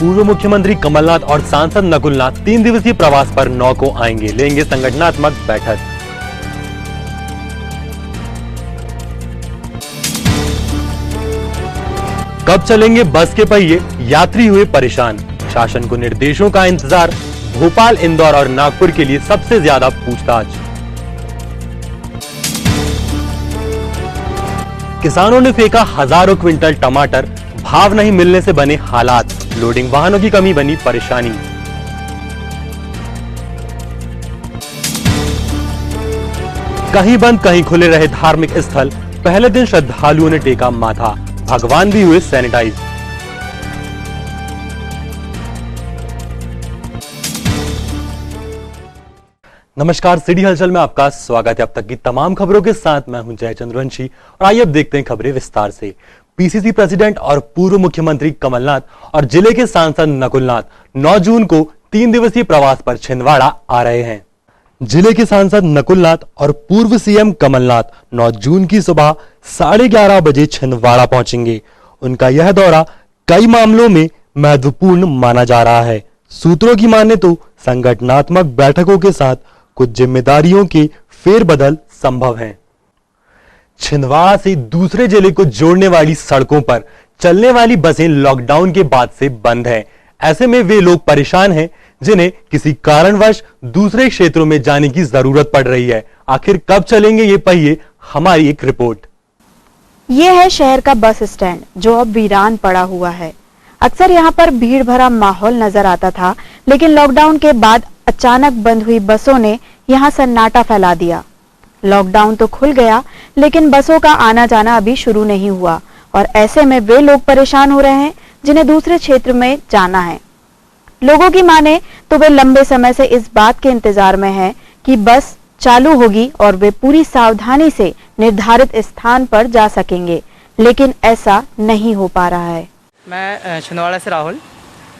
पूर्व मुख्यमंत्री कमलनाथ और सांसद नकुलनाथ 3 दिवसीय प्रवास पर 9 को आएंगे, लेंगे संगठनात्मक बैठक। कब चलेंगे बस के पहिए, यात्री हुए परेशान। शासन को निर्देशों का इंतजार। भोपाल, इंदौर और नागपुर के लिए सबसे ज्यादा पूछताछ। किसानों ने फेंका हजारों क्विंटल टमाटर, भाव नहीं मिलने से बने हालात। लोडिंग वाहनों की कमी बनी परेशानी। कहीं बंद कहीं खुले रहे धार्मिक स्थल। पहले दिन श्रद्धालुओं ने टेका माथा, भगवान भी हुए सैनिटाइज। नमस्कार, सिटी हलचल में आपका स्वागत है। अब तक की तमाम खबरों के साथ मैं हूं जय चंद्रवंशी और आइए अब देखते हैं खबरें विस्तार से। पीसीसी प्रेसिडेंट और पूर्व मुख्यमंत्री कमलनाथ और जिले के सांसद नकुलनाथ 9 जून को 3 दिवसीय प्रवास पर छिंदवाड़ा आ रहे हैं। जिले के सांसद नकुलनाथ और पूर्व सीएम कमलनाथ 9 जून की सुबह 11:30 बजे छिंदवाड़ा पहुंचेंगे। उनका यह दौरा कई मामलों में महत्वपूर्ण माना जा रहा है। सूत्रों की माने तो संगठनात्मक बैठकों के साथ कुछ जिम्मेदारियों के फेरबदल संभव हैं। छिंदवाड़ा से दूसरे जिले को जोड़ने वाली सड़कों पर चलने वाली बसें लॉकडाउन के बाद से बंद हैं। ऐसे में वे लोग परेशान हैं जिन्हें किसी कारणवश दूसरे क्षेत्रों में जाने की जरूरत पड़ रही है। आखिर कब चलेंगे ये पहिए, हमारी एक रिपोर्ट। ये है शहर का बस स्टैंड जो अब वीरान पड़ा हुआ है। अक्सर यहाँ पर भीड़ भरा माहौल नजर आता था, लेकिन लॉकडाउन के बाद अचानक बंद हुई बसों ने यहाँ सन्नाटा फैला दिया। लॉकडाउन तो खुल गया, लेकिन बसों का आना जाना अभी शुरू नहीं हुआ और ऐसे में वे लोग परेशान हो रहे हैं जिन्हें दूसरे क्षेत्र में जाना है। लोगों की माने तो वे लंबे समय से इस बात के इंतजार में हैं कि बस चालू होगी और वे पूरी सावधानी से निर्धारित स्थान पर जा सकेंगे, लेकिन ऐसा नहीं हो पा रहा है। मैं छिंदवाड़ा से राहुल।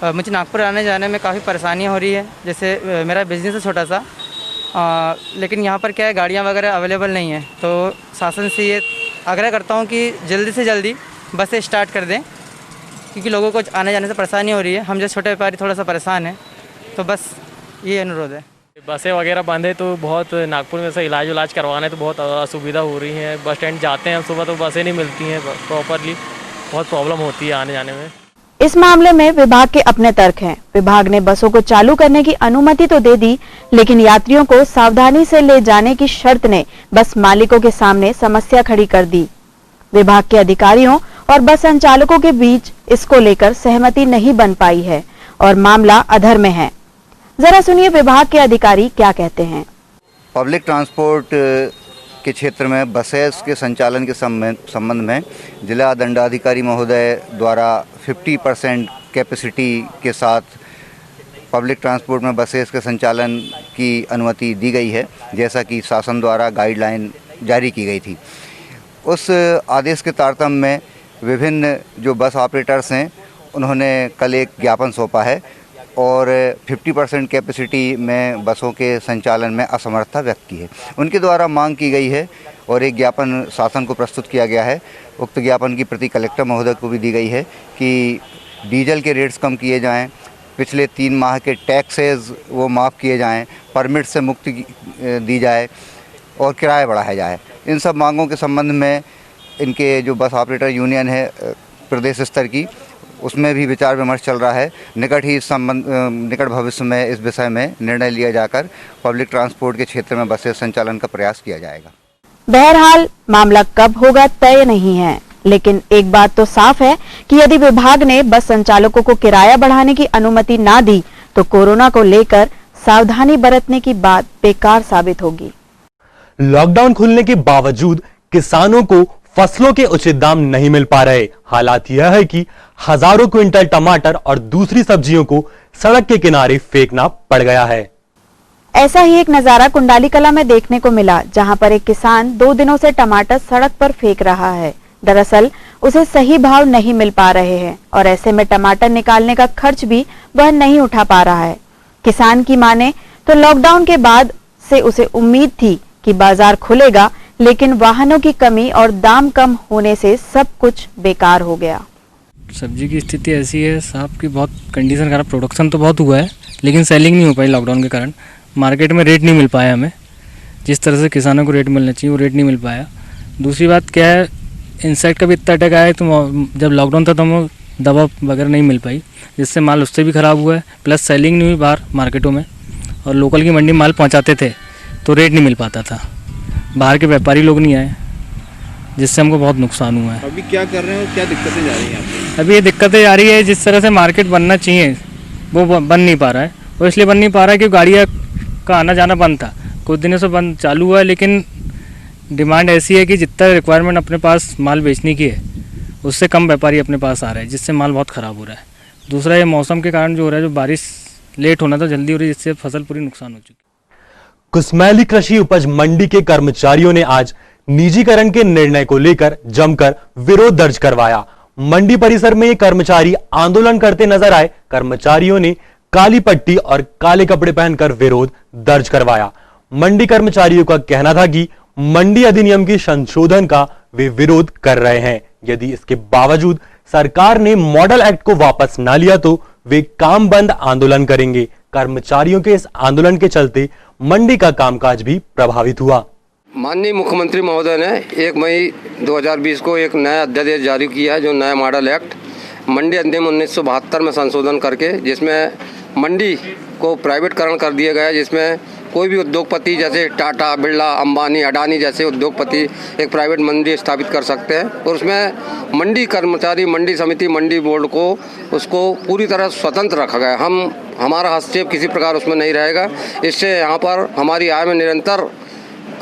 मुझे नागपुर आने जाने में काफ़ी परेशानियाँ हो रही है। जैसे मेरा बिजनेस है छोटा सा, लेकिन यहाँ पर क्या है, गाड़ियाँ वगैरह अवेलेबल नहीं है। तो शासन से ये आग्रह करता हूँ कि जल्दी से जल्दी बसें स्टार्ट कर दें, क्योंकि लोगों को आने जाने से परेशानी हो रही है। हम जैसे छोटे व्यापारी थोड़ा सा परेशान है, तो बस ये अनुरोध है। बसें वगैरह बंद है तो बहुत नागपुर में से इलाज करवाने तो बहुत असुविधा हो रही है। बस स्टैंड जाते हैं सुबह तो बसें नहीं मिलती हैं प्रॉपरली, बहुत प्रॉब्लम होती है आने जाने में। इस मामले में विभाग के अपने तर्क हैं। विभाग ने बसों को चालू करने की अनुमति तो दे दी, लेकिन यात्रियों को सावधानी से ले जाने की शर्त ने बस मालिकों के सामने समस्या खड़ी कर दी। विभाग के अधिकारियों और बस संचालकों के बीच इसको लेकर सहमति नहीं बन पाई है और मामला अधर में है। जरा सुनिए विभाग के अधिकारी क्या कहते हैं। पब्लिक ट्रांसपोर्ट के क्षेत्र में बसेस के संचालन के संबंध में जिला दंडाधिकारी महोदय द्वारा 50% कैपेसिटी के साथ पब्लिक ट्रांसपोर्ट में बसेस के संचालन की अनुमति दी गई है, जैसा कि शासन द्वारा गाइडलाइन जारी की गई थी। उस आदेश के तारतम्य में विभिन्न जो बस ऑपरेटर्स हैं उन्होंने कल एक ज्ञापन सौंपा है और 50% कैपेसिटी में बसों के संचालन में असमर्थता व्यक्त की है। उनके द्वारा मांग की गई है और एक ज्ञापन शासन को प्रस्तुत किया गया है। उक्त ज्ञापन की प्रति कलेक्टर महोदय को भी दी गई है कि डीजल के रेट्स कम किए जाएं, पिछले 3 माह के टैक्सेस वो माफ़ किए जाएं, परमिट से मुक्ति दी जाए और किराया बढ़ाया जाए। इन सब मांगों के संबंध में इनके जो बस ऑपरेटर यूनियन है प्रदेश स्तर की, उसमें भी विचार विमर्श चल रहा है। निकट भविष्य में इस विषय में निर्णय लिया जाकर पब्लिक ट्रांसपोर्ट के क्षेत्र में बसें संचालन का प्रयास किया जाएगा। बहरहाल मामला कब होगा तय नहीं है, लेकिन एक बात तो साफ है कि यदि विभाग ने बस संचालकों को किराया बढ़ाने की अनुमति ना दी तो कोरोना को लेकर सावधानी बरतने की बात बेकार साबित होगी। लॉकडाउन खुलने के बावजूद किसानों को फसलों के उचित दाम नहीं मिल पा रहे। हालात यह है कि हजारों क्विंटल टमाटर और दूसरी सब्जियों को सड़क के किनारे फेंकना पड़ गया है। ऐसा ही एक नजारा कुंडाली कला में देखने को मिला, जहां पर एक किसान 2 दिनों से टमाटर सड़क पर फेंक रहा है। दरअसल उसे सही भाव नहीं मिल पा रहे हैं और ऐसे में टमाटर निकालने का खर्च भी वह नहीं उठा पा रहा है। किसान की माने तो लॉकडाउन के बाद से उसे उम्मीद थी कि बाजार खुलेगा, लेकिन वाहनों की कमी और दाम कम होने से सब कुछ बेकार हो गया। सब्जी की स्थिति ऐसी है साहब की बहुत कंडीशन खराब, प्रोडक्शन तो बहुत हुआ है लेकिन सेलिंग नहीं हो पाई लॉकडाउन के कारण। मार्केट में रेट नहीं मिल पाया हमें, जिस तरह से किसानों को रेट मिलना चाहिए वो रेट नहीं मिल पाया। दूसरी बात क्या है, इंसेक्ट का भी इतना अटैक आया है, तो जब लॉकडाउन था तो हमें दवा वगैरह नहीं मिल पाई, जिससे माल उससे भी ख़राब हुआ है। प्लस सेलिंग नहीं हुई बाहर मार्केटों में, और लोकल की मंडी में माल पहुँचाते थे तो रेट नहीं मिल पाता था, बाहर के व्यापारी लोग नहीं आए, जिससे हमको बहुत नुकसान हुआ है। अभी क्या कर रहे हैं और क्या दिक्कतें जा रही हैं आपको? अभी ये दिक्कतें आ रही है, जिस तरह से मार्केट बनना चाहिए वो बन नहीं पा रहा है। वो इसलिए बन नहीं पा रहा है क्योंकि गाड़ियाँ का आना जाना बंद था, कुछ दिनों से बंद चालू हुआ है, लेकिन डिमांड ऐसी है कि जितना रिक्वायरमेंट अपने पास माल बेचने की है उससे कम व्यापारी अपने पास आ रहे हैं, जिससे माल बहुत ख़राब हो रहा है। दूसरा ये मौसम के कारण जो हो रहा है, जो बारिश लेट होना था जल्दी हो रही है, जिससे फसल पूरी नुकसान हो चुकी है। कुसमैली कृषि उपज मंडी के कर्मचारियों ने आज निजीकरण के निर्णय को लेकर जमकर विरोध दर्ज करवाया। मंडी परिसर में ये कर्मचारी आंदोलन करते नजर आए। कर्मचारियों ने काली पट्टी और काले कपड़े पहनकर विरोध दर्ज करवाया। मंडी कर्मचारियों का कहना था कि मंडी अधिनियम के संशोधन का वे विरोध कर रहे हैं। यदि इसके बावजूद सरकार ने मॉडल एक्ट को वापस ना लिया तो वे काम बंद आंदोलन करेंगे। कर्मचारियों के इस आंदोलन के चलते मंडी का कामकाज भी प्रभावित हुआ। माननीय मुख्यमंत्री महोदय ने 1 मई 2020 को एक नया अध्यादेश जारी किया है, जो नया मॉडल एक्ट मंडी अधिनियम 1972 में संशोधन करके, जिसमें मंडी को प्राइवेटकरण कर दिया गया है, जिसमें कोई भी उद्योगपति जैसे टाटा, बिरला, अंबानी, अडानी जैसे उद्योगपति एक प्राइवेट मंडी स्थापित कर सकते हैं। और उसमें मंडी कर्मचारी, मंडी समिति, मंडी बोर्ड को उसको पूरी तरह स्वतंत्र रखा गया। हमारा हस्तक्षेप किसी प्रकार उसमें नहीं रहेगा। इससे यहाँ पर हमारी आय में निरंतर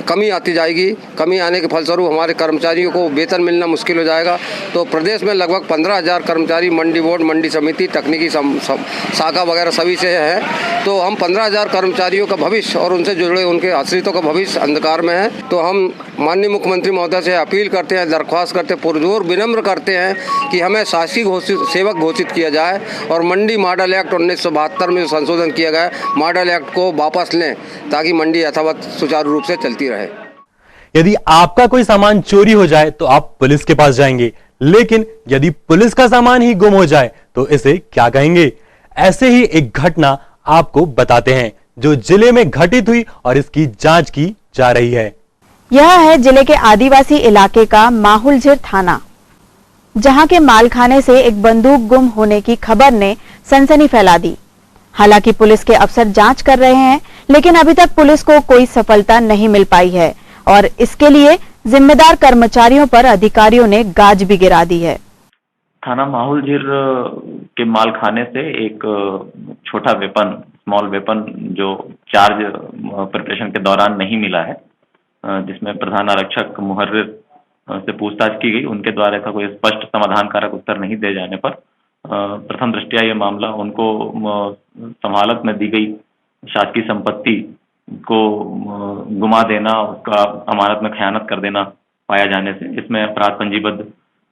कमी आती जाएगी। कमी आने के फलस्वरूप हमारे कर्मचारियों को वेतन मिलना मुश्किल हो जाएगा। तो प्रदेश में लगभग 15,000 कर्मचारी मंडी बोर्ड, मंडी समिति, तकनीकी शाखा वगैरह सभी से है। तो हम 15,000 कर्मचारियों का भविष्य और उनसे जुड़े उनके आश्रितों का भविष्य अंधकार में है। तो हम माननीय मुख्यमंत्री महोदय से अपील करते हैं, दरख्वास्त करते हैं, पुरजोर विनम्र करते हैं कि हमें शासकीय सेवक घोषित किया जाए और मंडी मॉडल एक्ट 1972 में संशोधन किया गया मॉडल एक्ट को वापस लें, ताकि मंडी यथावत सुचारू रूप से चलती रहे। यदि आपका कोई सामान चोरी हो जाए तो आप पुलिस के पास जाएंगे, लेकिन यदि पुलिस का सामान ही गुम हो जाए तो इसे क्या कहेंगे? ऐसे ही एक घटना आपको बताते हैं जो जिले में घटित हुई और इसकी जांच की जा रही है। यह है जिले के आदिवासी इलाके का माहुलझिर थाना, जहां के मालखाने से एक बंदूक गुम होने की खबर ने सनसनी फैला दी। हालांकि पुलिस के अफसर जांच कर रहे हैं, लेकिन अभी तक पुलिस को कोई सफलता नहीं मिल पाई है और इसके लिए जिम्मेदार कर्मचारियों पर अधिकारियों ने गाज भी गिरा दी है। थाना माहुलझिर के मालखाने से एक छोटा वेपन, स्मॉल वेपन, जो चार्ज प्रिपरेशन के दौरान नहीं मिला है, जिसमें प्रधान आरक्षक मुहर्रिर से पूछताछ की गई। उनके द्वारा ऐसा कोई स्पष्ट समाधानकारक उत्तर नहीं दे जाने पर प्रथम दृष्टया ये मामला उनको संभालत में दी गई शासकीय संपत्ति को गुमा देना, उसका अमानत में खयानत कर देना पाया जाने से इसमें अपराध पंजीबद्ध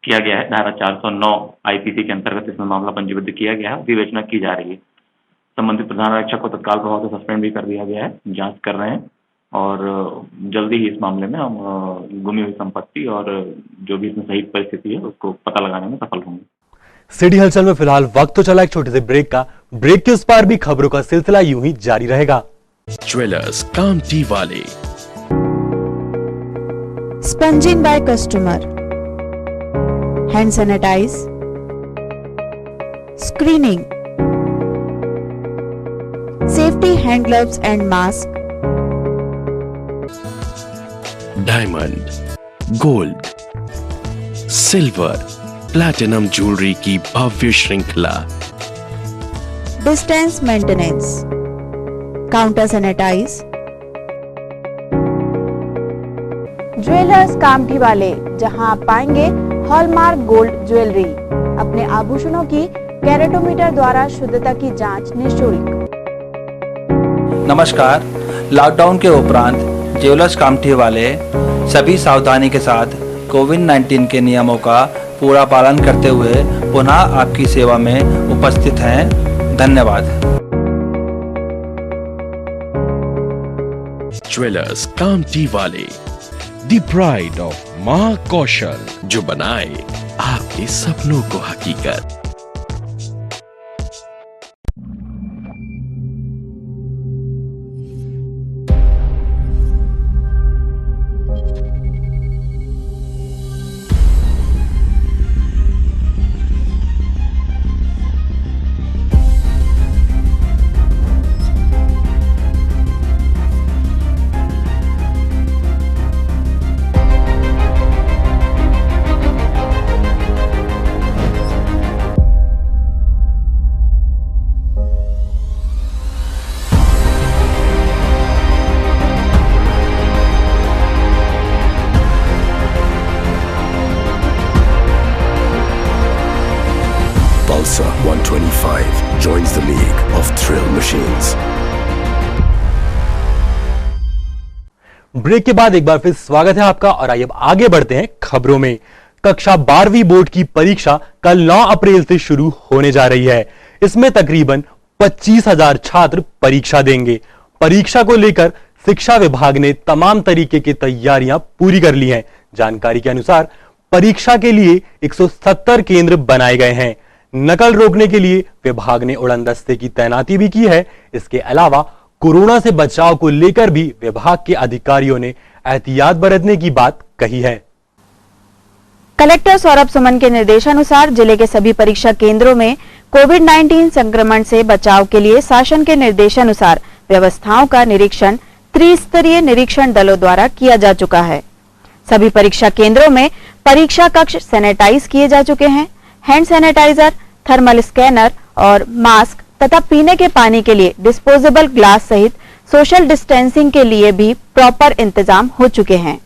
किया गया है। धारा 409 आईपीसी के अंतर्गत इसमें मामला पंजीबद्ध किया गया है। विवेचना की जा रही है। संबंधित प्रधान आरक्षक को तत्काल प्रभाव से सस्पेंड भी कर दिया गया है। जांच कर रहे हैं और जल्दी ही इस मामले में हम गुमी हुई संपत्ति और जो भी इसमें सही परिस्थिति है उसको पता लगाने में सफल होंगे। सिटी हलचल में फिलहाल वक्त तो चला एक छोटे से ब्रेक का। ब्रेक के उस पार भी खबरों का सिलसिला यूं ही जारी रहेगा। ज्वेलर्स कामटी वाले, sponging by customer, hand sanitise, screening, safety hand gloves and mask, diamond, gold, silver, platinum jewellery की भव्य श्रृंखला, distance maintenance, counter sanitise. Jewellers Kamthi वाले, जहां आप पाएंगे हॉलमार्क गोल्ड ज्वेलरी, अपने आभूषणों की कैरेटोमीटर द्वारा शुद्धता की जांच निःशुल्क। नमस्कार। लॉकडाउन के उपरांत ज्वेलर्स कामठी वाले सभी सावधानी के साथ कोविड-19 के नियमों का पूरा पालन करते हुए पुनः आपकी सेवा में उपस्थित हैं। धन्यवाद। ज्वेलर्स कामटी वाले, द प्राइड ऑफ महाकौशल, जो बनाए आपको के सपनों को हकीकत। Pulsar 125 joins the league of thrill machines. Break के बाद एक बार फिर स्वागत है आपका और आइए अब आगे बढ़ते हैं खबरों में। कक्षा 12वीं बोर्ड की परीक्षा कल 9 अप्रैल से शुरू होने जा रही है। इसमें तकरीबन 25,000 छात्र परीक्षा देंगे। परीक्षा को लेकर शिक्षा विभाग ने तमाम तरीके की तैयारियां पूरी कर ली हैं। जानकारी के अनुसार परीक्षा के लिए 170 केंद्र बनाए गए हैं। नकल रोकने के लिए विभाग ने उड़न दस्ते की तैनाती भी की है। इसके अलावा कोरोना से बचाव को लेकर भी विभाग के अधिकारियों ने एहतियात बरतने की बात कही है। कलेक्टर सौरभ सुमन के निर्देशानुसार जिले के सभी परीक्षा केंद्रों में कोविड-19 संक्रमण से बचाव के लिए शासन के निर्देशानुसार व्यवस्थाओं का निरीक्षण त्रिस्तरीय निरीक्षण दलों द्वारा किया जा चुका है। सभी परीक्षा केंद्रों में परीक्षा कक्ष सैनिटाइज किए जा चुके हैं। हैंड सैनिटाइजर, थर्मल स्कैनर और मास्क तथा पीने के पानी के लिए डिस्पोजेबल ग्लास सहित सोशल डिस्टेंसिंग के लिए भी प्रॉपर इंतजाम हो चुके हैं।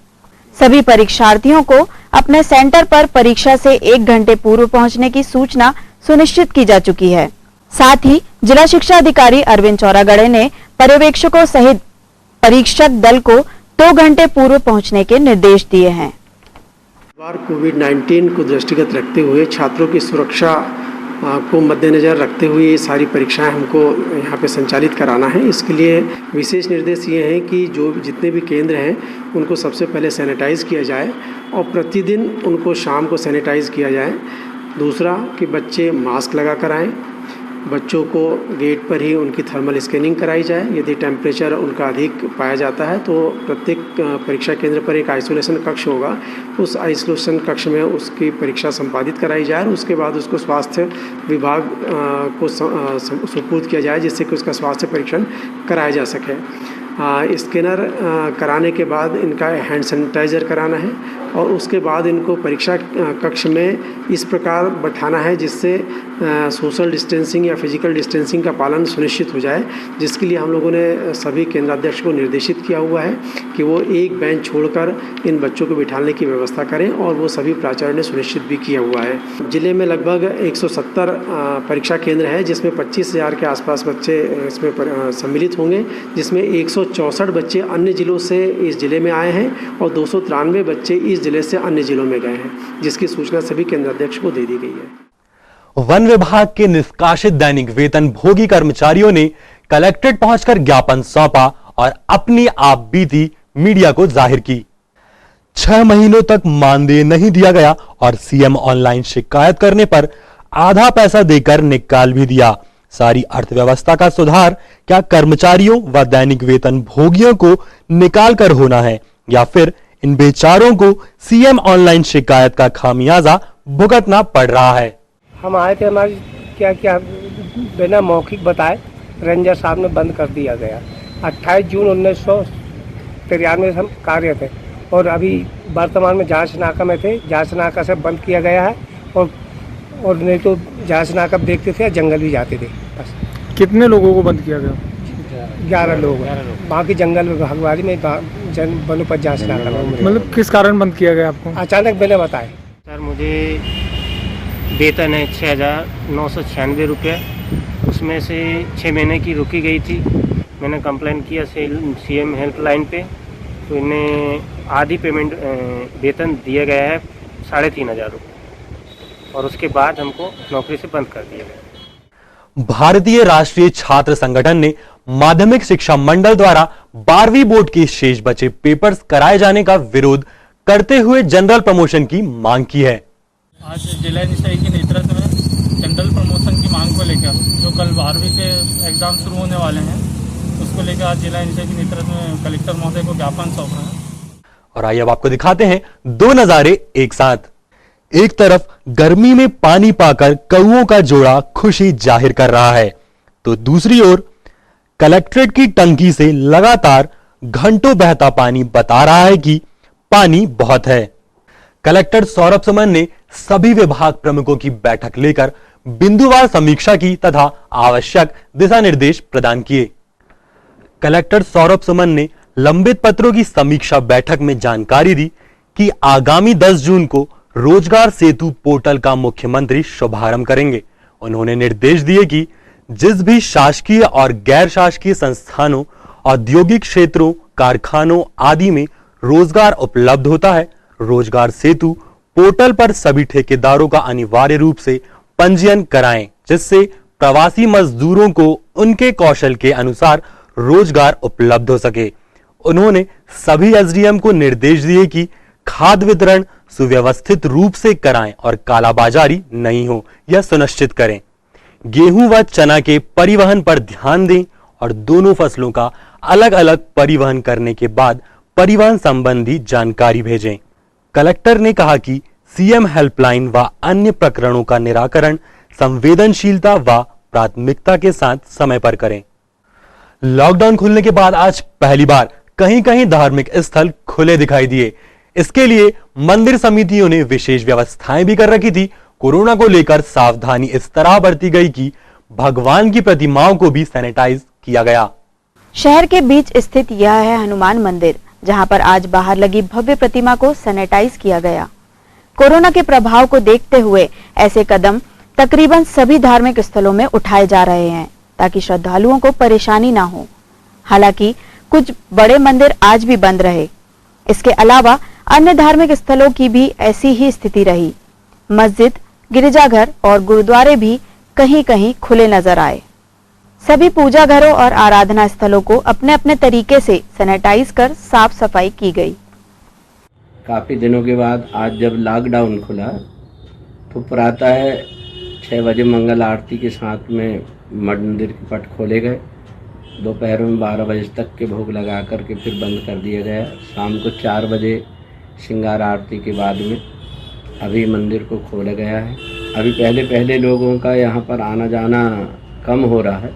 सभी परीक्षार्थियों को अपने सेंटर पर परीक्षा से 1 घंटे पूर्व पहुंचने की सूचना सुनिश्चित की जा चुकी है। साथ ही जिला शिक्षा अधिकारी अरविंद चौरागड़े ने पर्यवेक्षकों सहित परीक्षक दल को 2 घंटे पूर्व पहुंचने के निर्देश दिए हैं। कोविड-19 को दृष्टिगत रखते हुए छात्रों की सुरक्षा को मद्देनज़र रखते हुए ये सारी परीक्षाएं हमको यहाँ पे संचालित कराना है। इसके लिए विशेष निर्देश ये हैं कि जो जितने भी केंद्र हैं उनको सबसे पहले सैनिटाइज़ किया जाए और प्रतिदिन उनको शाम को सैनिटाइज़ किया जाए। दूसरा कि बच्चे मास्क लगा कर आएँ। बच्चों को गेट पर ही उनकी थर्मल स्कैनिंग कराई जाए। यदि टेम्परेचर उनका अधिक पाया जाता है तो प्रत्येक परीक्षा केंद्र पर एक आइसोलेशन कक्ष होगा। उस आइसोलेशन कक्ष में उसकी परीक्षा संपादित कराई जाए और उसके बाद उसको स्वास्थ्य विभाग को सुपुर्द किया जाए जिससे कि उसका स्वास्थ्य परीक्षण कराया जा सके। स्कैनर कराने के बाद इनका हैंड सैनिटाइज़र कराना है और उसके बाद इनको परीक्षा कक्ष में इस प्रकार बैठाना है जिससे सोशल डिस्टेंसिंग या फिजिकल डिस्टेंसिंग का पालन सुनिश्चित हो जाए, जिसके लिए हम लोगों ने सभी केंद्राध्यक्ष को निर्देशित किया हुआ है कि वो एक बेंच छोड़कर इन बच्चों को बिठाने की व्यवस्था करें और वो सभी प्राचार्य ने सुनिश्चित भी किया हुआ है। जिले में लगभग 170 परीक्षा केंद्र है जिसमें 25,000 के आसपास बच्चे इसमें सम्मिलित होंगे, जिसमें 164 बच्चे अन्य जिलों से इस जिले में आए हैं और 293 बच्चे इस जिले से अन्य जिलों में गए हैं, जिसकी सूचना सभी केंद्राध्यक्ष को दे दी गई है। वन विभाग के निष्कासित दैनिक वेतन भोगी कर्मचारियों ने कलेक्ट्रेट पहुंचकर ज्ञापन सौंपा और अपनी आप बीती मीडिया को जाहिर की। 6 महीनों तक मानदेय नहीं दिया गया और सीएम ऑनलाइन शिकायत करने पर आधा पैसा देकर निकाल भी दिया। सारी अर्थव्यवस्था का सुधार क्या कर्मचारियों व दैनिक वेतन भोगियों को निकाल कर होना है या फिर इन बेचारों को सीएम ऑनलाइन शिकायत का खामियाजा भुगतना पड़ रहा है। हम आए थे, हमारी क्या क्या बिना मौखिक बताए रेंजर साहब ने बंद कर दिया गया। 28 जून 1993 हम कार्य थे और अभी वर्तमान में जांच नाका में थे। जांच नाका से बंद किया गया है और नहीं तो जांच नाका देखते थे, जंगल भी जाते थे। बस कितने लोगों को बंद किया गया? 11 लोग। बाकी जंगल में हगवारी में वनों पर जांच नाका में। मतलब किस कारण बंद किया गया आपको? अचानक बिना बताए। सर मुझे वेतन है 6,996 रुपये, उसमें से 6 महीने की रुकी गई थी। मैंने कंप्लेंट किया सीएम हेल्पलाइन पे, तो इन्हें आधी पेमेंट वेतन दिया गया है 3,500 रुपये और उसके बाद हमको नौकरी से बंद कर दिया गया। भारतीय राष्ट्रीय छात्र संगठन ने माध्यमिक शिक्षा मंडल द्वारा 12वीं बोर्ड के शेष बचे पेपर्स कराए जाने का विरोध करते हुए जनरल प्रमोशन की मांग की है। आज जिला निशाई के नेतृत्व में जनरल प्रमोशन की मांग को लेकर जो कल 12वीं के एग्जाम शुरू होने वाले हैं उसको लेकर आज जिला निशाई के नेतृत्व में कलेक्टर महोदय को ज्ञापन सौंपा है। और आइए अब आपको दिखाते हैं दो नजारे एक साथ। एक तरफ गर्मी में पानी पाकर कौओं का जोड़ा खुशी जाहिर कर रहा है, तो दूसरी ओर कलेक्ट्रेट की टंकी से लगातार घंटों बहता पानी बता रहा है कि पानी बहुत है। कलेक्टर सौरभ सुमन ने सभी विभाग प्रमुखों की बैठक लेकर बिंदुवार समीक्षा की तथा आवश्यक दिशा निर्देश प्रदान किए। कलेक्टर सौरभ सुमन ने लंबित पत्रों की समीक्षा बैठक में जानकारी दी कि आगामी 10 जून को रोजगार सेतु पोर्टल का मुख्यमंत्री शुभारंभ करेंगे। उन्होंने निर्देश दिए कि जिस भी शासकीय और गैर शासकीय संस्थानों, औद्योगिक क्षेत्रों, कारखानों आदि में रोजगार उपलब्ध होता है, रोजगार सेतु पोर्टल पर सभी ठेकेदारों का अनिवार्य रूप से पंजीयन कराएं, जिससे प्रवासी मजदूरों को उनके कौशल के अनुसार रोजगार उपलब्ध हो सके। उन्होंने सभी एसडीएम को निर्देश दिए कि खाद्य वितरण सुव्यवस्थित रूप से कराएं और कालाबाजारी नहीं हो, यह सुनिश्चित करें। गेहूं व चना के परिवहन पर ध्यान दें और दोनों फसलों का अलग अलग परिवहन करने के बाद परिवहन संबंधी जानकारी भेजें। कलेक्टर ने कहा कि सीएम हेल्पलाइन व अन्य प्रकरणों का निराकरण संवेदनशीलता व प्राथमिकता के साथ समय पर करें। लॉकडाउन खुलने के बाद आज पहली बार कहीं कहीं धार्मिक स्थल खुले दिखाई दिए। इसके लिए मंदिर समितियों ने विशेष व्यवस्थाएं भी कर रखी थी। कोरोना को लेकर सावधानी इस तरह बरती गई कि भगवान की प्रतिमाओं को भी सैनिटाइज किया गया। शहर के बीच स्थित यह है हनुमान मंदिर, जहां पर आज बाहर लगी भव्य प्रतिमा को सैनिटाइज किया गया। कोरोना के प्रभाव को देखते हुए ऐसे कदम तकरीबन सभी धार्मिक स्थलों में उठाए जा रहे हैं ताकि श्रद्धालुओं को परेशानी ना हो। हालांकि कुछ बड़े मंदिर आज भी बंद रहे। इसके अलावा अन्य धार्मिक स्थलों की भी ऐसी ही स्थिति रही। मस्जिद, गिरजाघर और गुरुद्वारे भी कहीं कहीं खुले नजर आए। सभी पूजा घरों और आराधना स्थलों को अपने अपने तरीके से सैनिटाइज कर साफ सफाई की गई। काफ़ी दिनों के बाद आज जब लॉकडाउन खुला तो प्रातः 6 बजे मंगल आरती के साथ में मंदिर के पट खोले गए। दोपहर में 12 बजे तक के भोग लगा करके फिर बंद कर दिया गया। शाम को 4 बजे श्रृंगार आरती के बाद में अभी मंदिर को खोला गया है। अभी पहले लोगों का यहाँ पर आना जाना कम हो रहा है,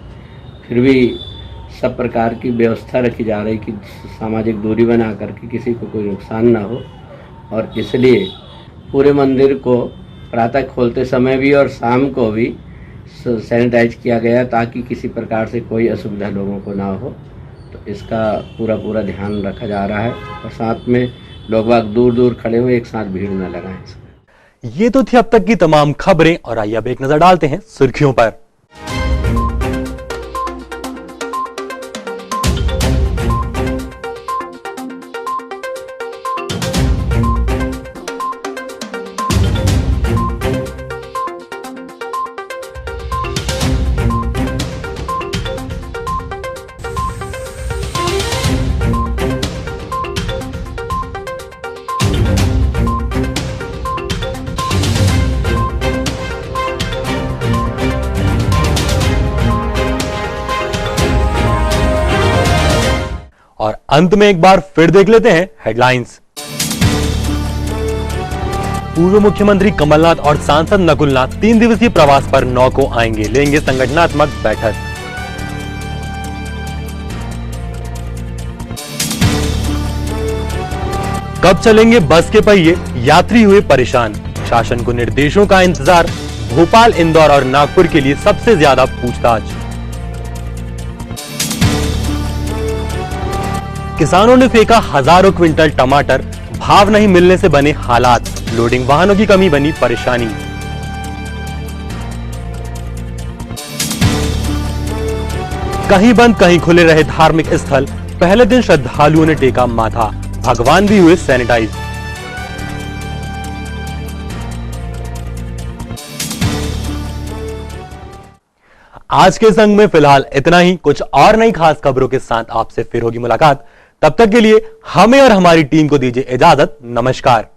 फिर भी सब प्रकार की व्यवस्था रखी जा रही कि सामाजिक दूरी बना करके किसी को कोई नुकसान ना हो, और इसलिए पूरे मंदिर को प्रातः खोलते समय भी और शाम को भी सैनिटाइज किया गया ताकि किसी प्रकार से कोई असुविधा लोगों को ना हो। तो इसका पूरा ध्यान रखा जा रहा है और साथ में लोग बाग दूर खड़े हुए एक साथ भीड़ न लगाएं। ये तो थी अब तक की तमाम खबरें, और आइए अब एक नजर डालते हैं सुर्खियों पर। और अंत में एक बार फिर देख लेते हैं हेडलाइंस। पूर्व मुख्यमंत्री कमलनाथ और सांसद नकुलनाथ 3 दिवसीय प्रवास पर 9 को आएंगे, लेंगे संगठनात्मक बैठक। कब चलेंगे बस के पहिए, यात्री हुए परेशान। शासन को निर्देशों का इंतजार, भोपाल, इंदौर और नागपुर के लिए सबसे ज्यादा पूछताछ। किसानों ने फेंका हजारों क्विंटल टमाटर, भाव नहीं मिलने से बने हालात। लोडिंग वाहनों की कमी बनी परेशानी। कहीं बंद कहीं खुले रहे धार्मिक स्थल, पहले दिन श्रद्धालुओं ने टेका माथा, भगवान भी हुए सैनिटाइज। आज के संग में फिलहाल इतना ही। कुछ और नई खास खबरों के साथ आपसे फिर होगी मुलाकात। तब तक के लिए हमें और हमारी टीम को दीजिए इजाजत। नमस्कार।